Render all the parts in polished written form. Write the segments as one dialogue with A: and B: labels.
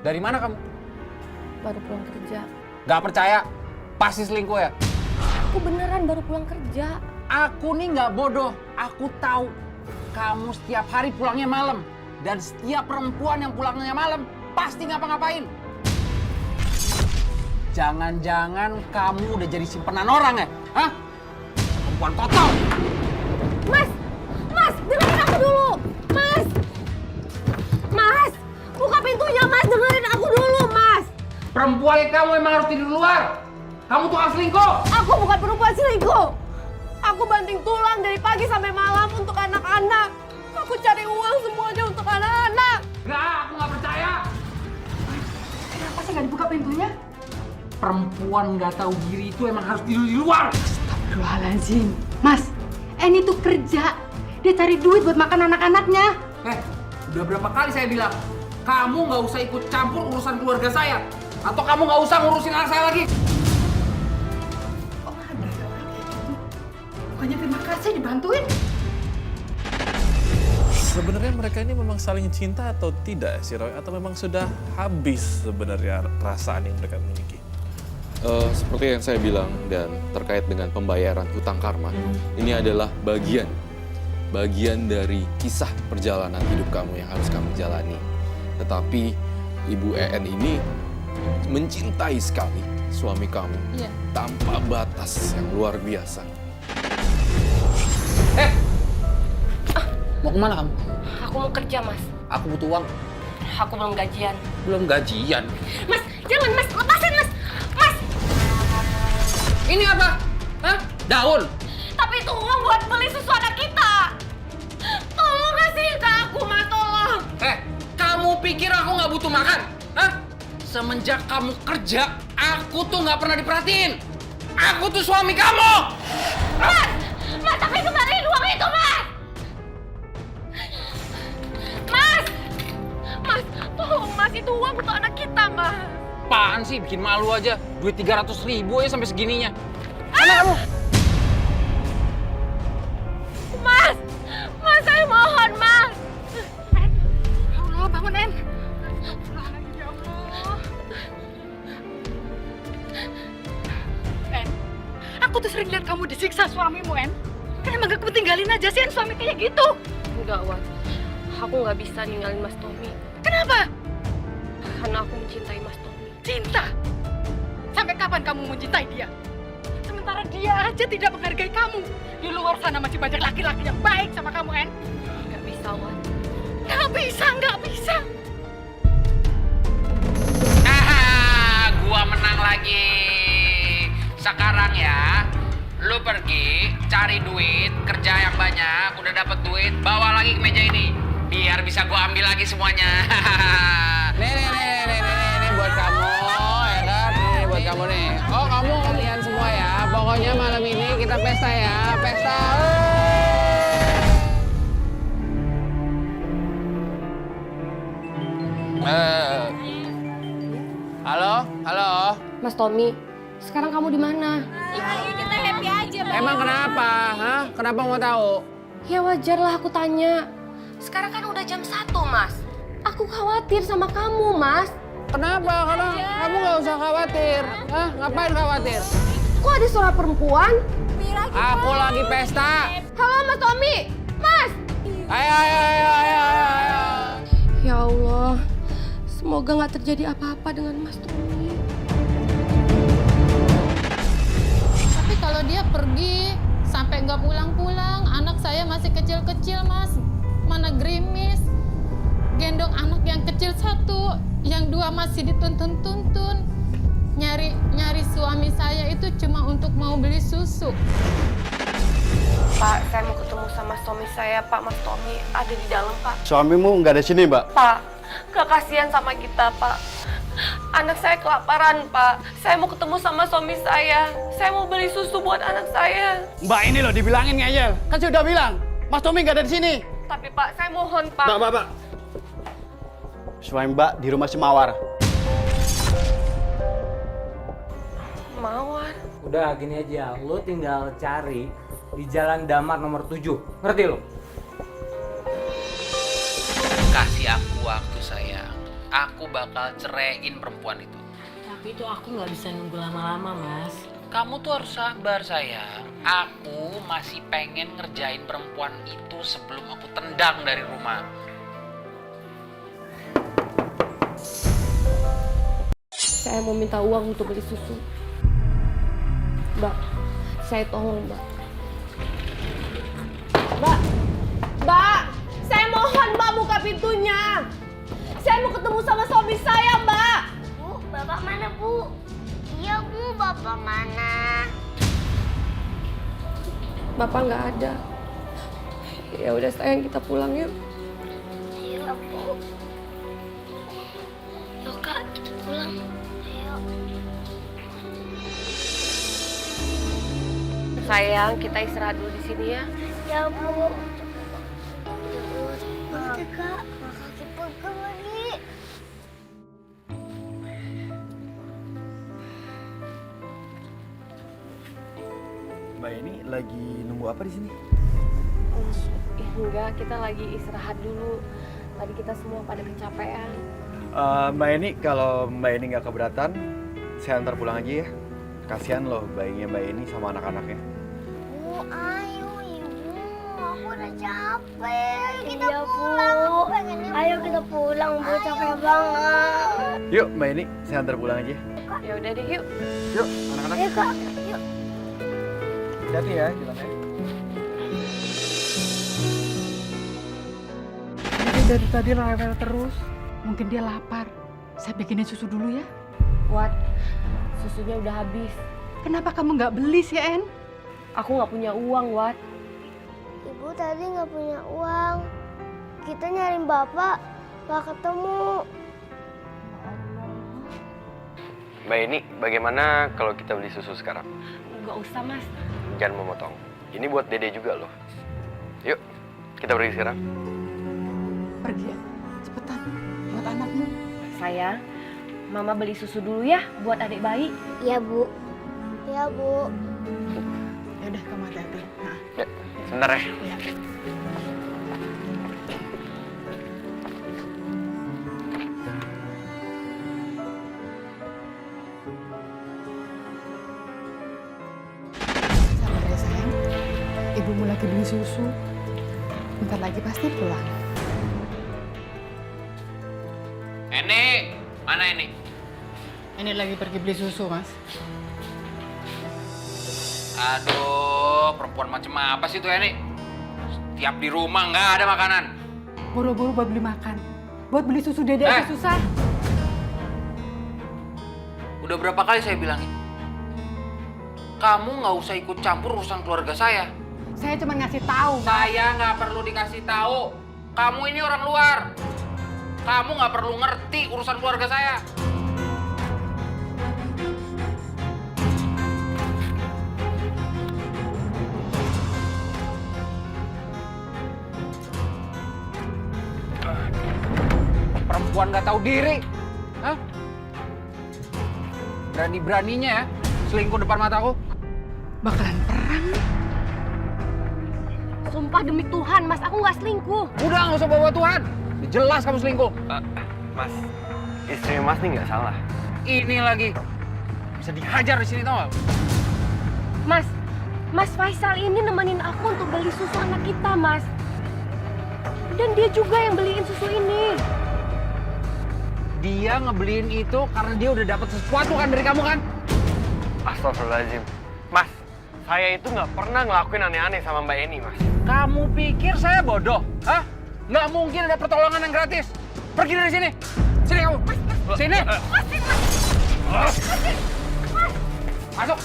A: Dari mana kamu?
B: Baru pulang kerja.
A: Gak percaya? Pasti selingkuh ya?
B: Aku beneran baru pulang kerja.
A: Aku nih nggak bodoh. Aku tahu kamu setiap hari pulangnya malam. Dan setiap perempuan yang pulangnya malam pasti ngapa-ngapain. Jangan-jangan kamu udah jadi simpenan orang ya? Hah? Perempuan kotor!
B: Mas! Mas! Dengerin aku dulu! Mas! Mas! Buka pintunya, Mas! Dengerin aku dulu, Mas!
A: Perempuan kamu emang harus tidur luar! Kamu tukang selingkuh!
B: Aku bukan perempuan selingkuh! Aku banting tulang dari pagi sampai malam untuk anak-anak. Aku cari uang semuanya untuk anak-anak.
A: Enggak, aku nggak percaya!
C: Kenapa sih nggak dibuka pintunya?
A: Perempuan nggak tahu diri itu emang harus tidur di luar!
C: Astagfirullahaladzim. Mas, Eni tuh kerja. Dia cari duit buat makan anak-anaknya.
A: Udah berapa kali saya bilang, kamu nggak usah ikut campur urusan keluarga saya. Atau kamu nggak usah ngurusin anak saya lagi.
C: Oh, ada orang kayak gitu. Bukannya terima kasih dibantuin.
D: Sebenarnya mereka ini memang saling cinta atau tidak si Roy? Atau memang sudah habis sebenarnya perasaan yang mereka miliki?
E: Seperti yang saya bilang dan terkait dengan pembayaran hutang karma, ini adalah bagian dari kisah perjalanan hidup kamu yang harus kamu jalani. Tetapi Ibu EN ini mencintai sekali suami kamu tanpa batas yang luar biasa.
A: Mau kemana kamu?
B: Aku mau kerja, Mas.
A: Aku butuh uang.
B: Aku belum gajian.
A: Belum gajian.
B: Mas, jangan, Mas. Lepasin, Mas. Mas!
A: Ini apa? Hah? Daun?
B: Tapi itu uang buat beli susu anak kita. Tolong kasih ke aku, Mas. Tolong.
A: Kamu pikir aku nggak butuh makan? Hah? Semenjak kamu kerja, aku tuh nggak pernah diperhatiin. Aku tuh suami kamu!
B: Mas! Mas, tapi kembaliin uang itu, Mas! Mas! Mas, tolong, Mas. Itu uang untuk anak kita, Mas.
A: Apaan sih? Bikin malu aja. Duit 300.000 aja sampai segininya. Mana kamu?
B: Mas! Mas, saya mohon, Mas!
C: En, ya Allah, bangun En. Astagfirullahaladzim, ya Allah. En, aku tuh sering lihat kamu disiksa suamimu, En. Kenapa gak kamu tinggalin aja sih En suami kayak gitu?
B: Enggak, Wan. Aku nggak bisa ninggalin Mas Tommy.
C: Kenapa?
B: Karena aku mencintai Mas Tommy.
C: Cinta? Sampai kapan kamu mencintai dia? Sementara dia aja tidak menghargai kamu. Di luar sana masih banyak laki-laki yang baik sama kamu, En.
B: Nggak bisa, Wan.
C: Nggak bisa, nggak bisa.
A: Gua menang lagi. Sekarang ya, lu pergi cari duit, kerja yang banyak, udah dapet duit, bawa lagi ke meja ini. Biar bisa gua ambil lagi semuanya. Nih buat kamu, ya kan? Ini buat kamu nih. Oh, kamu kalian semua ya. Pokoknya malam ini kita pesta ya, pesta. Halo.
B: Mas Tommy, sekarang kamu di mana?
F: Kita happy aja, Bang.
A: Emang kenapa? Hah? Kenapa mau tahu?
B: Ya wajar lah aku tanya. Sekarang kan udah jam 1, Mas. Aku khawatir sama kamu, Mas.
A: Kenapa? Kamu nggak usah khawatir. Hah? Ngapain khawatir?
B: Kok ada suara perempuan?
A: Aku lagi pesta.
B: Halo, Mas Tommy! Mas!
A: Ayo.
B: Ya Allah, semoga nggak terjadi apa-apa dengan Mas Tommy.
F: Tapi kalau dia pergi sampai nggak pulang-pulang, anak saya masih kecil-kecil, Mas. Mana gerimis. Gendong anak yang kecil satu, yang dua masih dituntun-tuntun. Nyari suami saya itu cuma untuk mau beli susu.
B: Pak, saya mau ketemu sama suami saya, Pak. Mas Tommy ada di dalam, Pak.
G: Suamimu nggak ada sini, Mbak?
B: Pak, gak kasihan sama kita, Pak. Anak saya kelaparan, Pak. Saya mau ketemu sama suami saya. Saya mau beli susu buat anak saya.
G: Mbak ini loh dibilangin ngeyel. Kan saya udah bilang, Mas Tommy nggak ada di sini.
B: Tapi, Pak, saya mohon, Pak.
G: Mbak. Suami Mbak di rumah si Mawar.
B: Mawar.
H: Udah gini aja, lo tinggal cari di Jalan Damar nomor 7. Ngerti lo?
A: Kasih aku waktu sayang. aku bakal ceraiin perempuan itu.
I: Tapi itu aku nggak bisa nunggu lama-lama, Mas.
A: Kamu tuh harus sabar sayang. Aku masih pengen ngerjain perempuan itu sebelum aku tendang dari rumah.
B: Saya mau minta uang untuk beli susu. Mbak, saya tolong, Mbak. Mbak, saya mohon Mbak buka pintunya. Saya mau ketemu sama suami saya, Mbak.
J: Bu, Bapak mana, Bu? Iya, Bu, Bapak mana?
B: Bapak nggak ada. Ya udah sayang, kita pulang yuk.
J: Iya, Bu. Yuk, Kak, kita pulang. Ayo.
B: Sayang, kita istirahat dulu di sini ya.
J: Ya, Bu. Kak, kaki pegel lagi.
K: Mbak ini lagi nunggu apa di sini?
B: Enggak, kita lagi istirahat dulu. Tadi kita semua pada kecapean.
K: Mbak ini kalau Mbak ini nggak keberatan, saya antar pulang aja ya. Kasihan loh bayinya Mbak ini sama anak-anaknya.
J: Bu, ayo Ibu. Aku udah capek. Ayo kita pulang. Aku pengennya ayo kita pulang, Bu. Capek banget.
K: Yuk Mbak ini, saya antar pulang aja.
B: Ya udah deh, yuk.
K: Yuk anak-anak.
J: Ayo, Kak. Yuk.
K: Hati-hati ya jalannya.
C: Dia dari tadi rewel terus. Mungkin dia lapar. Saya bikinin susu dulu ya.
B: Wat, susunya udah habis.
C: Kenapa kamu nggak beli sih, En?
B: Aku nggak punya uang, Wat.
J: Ibu tadi nggak punya uang. Kita nyariin Bapak, nggak ketemu.
K: Mbak ini, bagaimana kalau kita beli susu sekarang?
B: Nggak usah, Mas.
K: Jangan memotong. Ini buat Dede juga loh. Yuk, kita pergi sekarang.
C: Pergi ya. Cepetan. Buat anakmu.
B: Sayang, Mama beli susu dulu ya buat adik bayi.
J: Iya, Bu. Iya, Bu.
C: Ya udah, kamu hati-hati. Nah.
K: Ya, sebentar ya.
C: Ya. Sabar ya sayang. Ibumu lagi beli susu. Bentar lagi pasti pulang.
A: Eni, mana ini?
C: Ini lagi pergi beli susu, Mas.
A: Aduh, perempuan macam apa sih tuh Eni? Setiap di rumah nggak ada makanan.
C: Buru-buru buat beli makan. Buat beli susu Dede aja susah.
A: Udah berapa kali saya bilangin? Kamu nggak usah ikut campur urusan keluarga saya.
C: Saya cuma ngasih tahu, Mas.
A: Saya nggak perlu dikasih tahu. Kamu ini orang luar. Kamu nggak perlu ngerti urusan keluarga saya. Perempuan nggak tahu diri. Hah? Berani-beraninya ya selingkuh depan mataku.
C: Bakalan perang nih.
B: Sumpah demi Tuhan, Mas, aku nggak selingkuh.
A: Udah nggak usah bawa Tuhan. Jelas kamu selingkuh.
K: Mas, istri Mas nih nggak salah.
A: Ini lagi bisa dihajar di sini tau gak?
B: Mas Faisal ini nemenin aku untuk beli susu anak kita, Mas. Dan dia juga yang beliin susu ini.
A: Dia ngebeliin itu karena dia udah dapat sesuatu kan dari kamu kan?
K: Astagfirullahaladzim. Mas, saya itu nggak pernah ngelakuin aneh-aneh sama Mbak Eni, Mas.
A: Kamu pikir saya bodoh? Hah? Nggak mungkin ada pertolongan yang gratis. Pergi dari sini. Sini kamu. Sini. Masuk.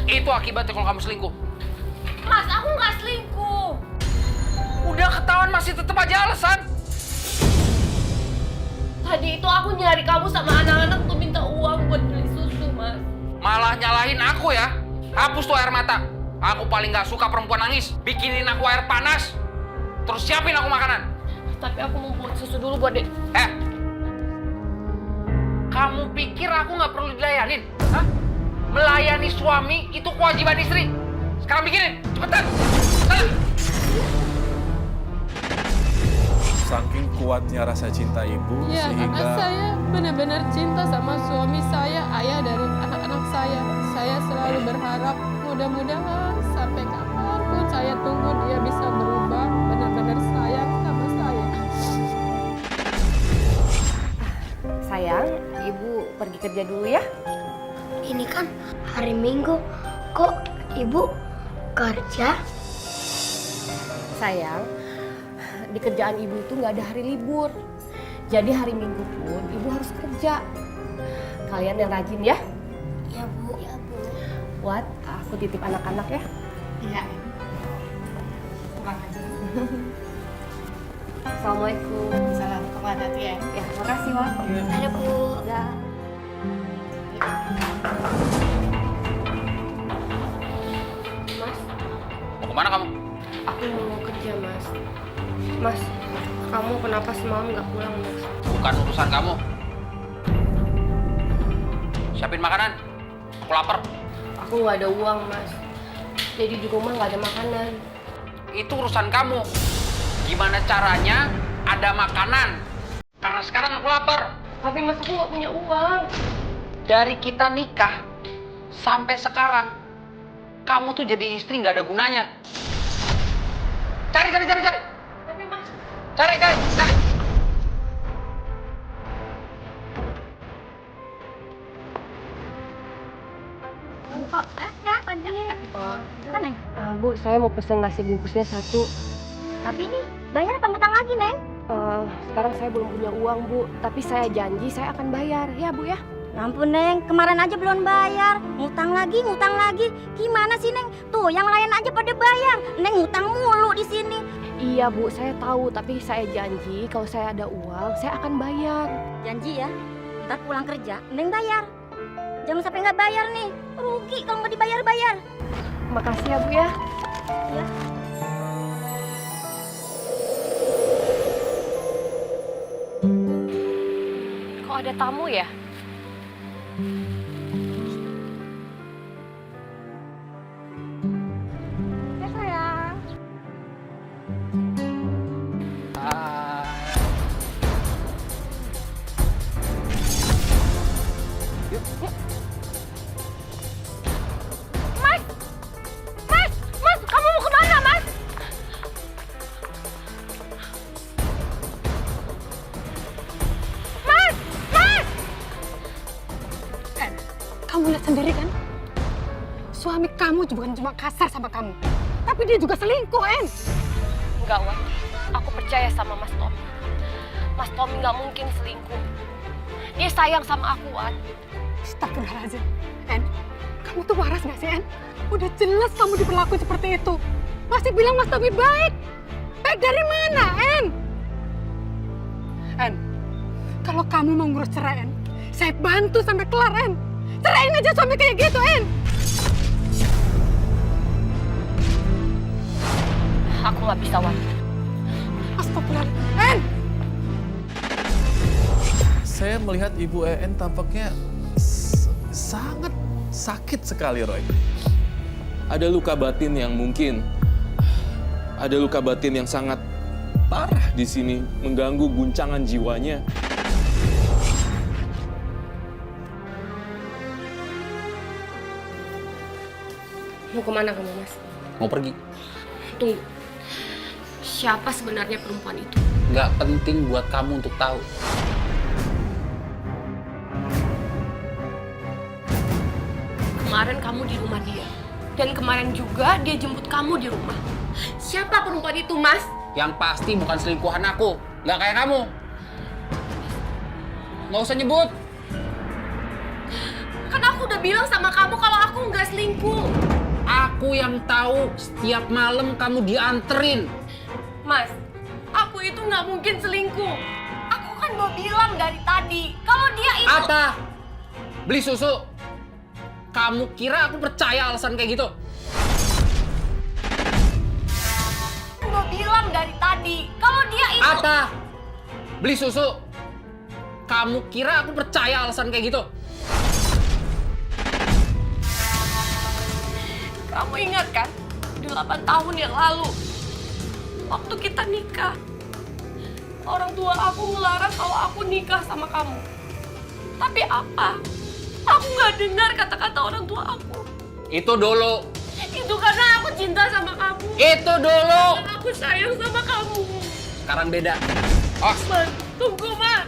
A: Itu akibatnya kalau kamu selingkuh.
B: Mas, aku nggak selingkuh.
A: Udah ketahuan masih tetap aja alasan.
B: Tadi itu aku nyari kamu sama anak-anak untuk minta uang buat beli susu, Mas.
A: Malah nyalahin aku ya. Hapus tuh air mata. Aku paling nggak suka perempuan nangis. Bikinin aku air panas. Terus siapin aku makanan.
B: Tapi aku mau buat susu dulu buat Dek.
A: Kamu pikir aku nggak perlu dilayanin? Hah? Melayani suami itu kewajiban istri. Sekarang bikinin, cepetan. Sana.
D: Saking kuatnya rasa cinta ibu
F: Ya, anak
D: sehingga
F: saya benar-benar cinta sama suami saya, ayah dari anak-anak saya. Saya selalu berharap mudah-mudahan sampai kapanpun saya tunggu dia bisa berubah, benar-benar sayang sama saya.
B: Sayang, ibu pergi kerja dulu ya.
J: Ini kan hari Minggu, kok ibu kerja?
B: Sayang, di kerjaan ibu itu nggak ada hari libur. Jadi hari Minggu pun ibu harus kerja. Kalian yang rajin ya.
J: Ya bu. Ya bu.
B: Wat, aku titip anak-anak ya.
C: Iya. Pulang aja.
B: Assalamualaikum.
C: Salam kepada dia.
B: Ya, makasih Wat.
J: Ada bu.
B: Ya. Mas,
A: Mau kemana kamu?
B: aku mau kerja Mas. Mas, kamu kenapa semalam nggak pulang Mas?
A: Bukan urusan kamu. Siapin makanan. Aku lapar.
B: Aku nggak ada uang Mas. Jadi di rumah nggak ada makanan.
A: Itu urusan kamu. Gimana caranya ada makanan? Karena sekarang aku lapar.
B: Tapi Mas, aku nggak punya uang.
A: Dari kita nikah sampai sekarang, kamu tuh jadi istri nggak ada gunanya. Cari.
B: Tapi Mas,
A: Cari.
B: Bu, saya mau pesen nasi bungkusnya 1.
J: Tapi ini bayar apa ngutang lagi, Neng?
B: Sekarang saya belum punya uang, Bu. Tapi saya janji saya akan bayar. Ya, Bu ya?
J: Ya ampun, Neng. Kemarin aja belum bayar. Ngutang lagi. Gimana sih, Neng? Tuh, yang lain aja pada bayar. Neng ngutang mulu di sini.
B: Iya, Bu. Saya tahu. Tapi saya janji kalau saya ada uang, saya akan bayar.
J: Janji ya, ntar pulang kerja, Neng bayar. Jangan sampai nggak bayar nih. Rugi kalau nggak dibayar-bayar.
B: Makasih ya, Bu ya.
J: Ya.
B: Kok ada tamu ya?
J: Ya sayang.
B: Mas, kamu mau kemana, Mas?
C: Kamu lihat sendiri kan? Suami kamu bukan cuma kasar sama kamu, tapi dia juga selingkuh, En.
B: Enggak, Wat. Aku percaya sama Mas Tommy. Mas Tommy nggak mungkin selingkuh. Dia sayang sama aku, Wat.
C: Astagfirullahaladzim. En, kamu tuh waras gak sih, En? Udah jelas kamu diperlakukan seperti itu. Masih bilang Mas Tommy baik. Baik dari mana, En? En, kalau kamu mau ngurus cerai, En, saya bantu sampai kelar, En. Ceraiin aja suami kayak gitu, En.
B: Aku nggak bisa, Wat.
C: Astagfirullahaladzim. En!
D: saya melihat Ibu EN tampaknya sangat sakit sekali, Roy.
E: Ada luka batin yang mungkin, ada luka batin yang sangat parah di sini, mengganggu guncangan jiwanya.
B: Mau kemana kamu, Mas?
A: Mau pergi?
B: Tunggu. Siapa sebenarnya perempuan itu?
A: Nggak penting buat kamu untuk tahu.
B: Kemarin kamu di rumah dia. Dan kemarin juga dia jemput kamu di rumah. Siapa perempuan itu, Mas?
A: Yang pasti bukan selingkuhan aku. Nggak kayak kamu. Nggak usah nyebut.
B: Kan aku udah bilang sama kamu kalau aku nggak selingkuh.
A: Aku yang tahu setiap malam kamu dianterin.
B: Mas, aku itu nggak mungkin selingkuh. Aku kan mau bilang dari tadi kalau dia itu...
A: Apa? Beli susu? Kamu kira aku percaya alasan kayak gitu?
B: Aku mau bilang dari tadi kalau dia itu...
A: Apa? Beli susu? Kamu kira aku percaya alasan kayak gitu?
B: Kamu ingat kan? 8 tahun yang lalu, waktu kita nikah, orang tua aku ngelarang kalau aku nikah sama kamu. Tapi apa? Aku nggak dengar kata-kata orang tua aku.
A: Itu dulu.
B: Itu karena aku cinta sama kamu.
A: Itu dulu.
B: Dan aku sayang sama kamu.
A: Sekarang beda. Oh,
B: Man, tunggu, Man.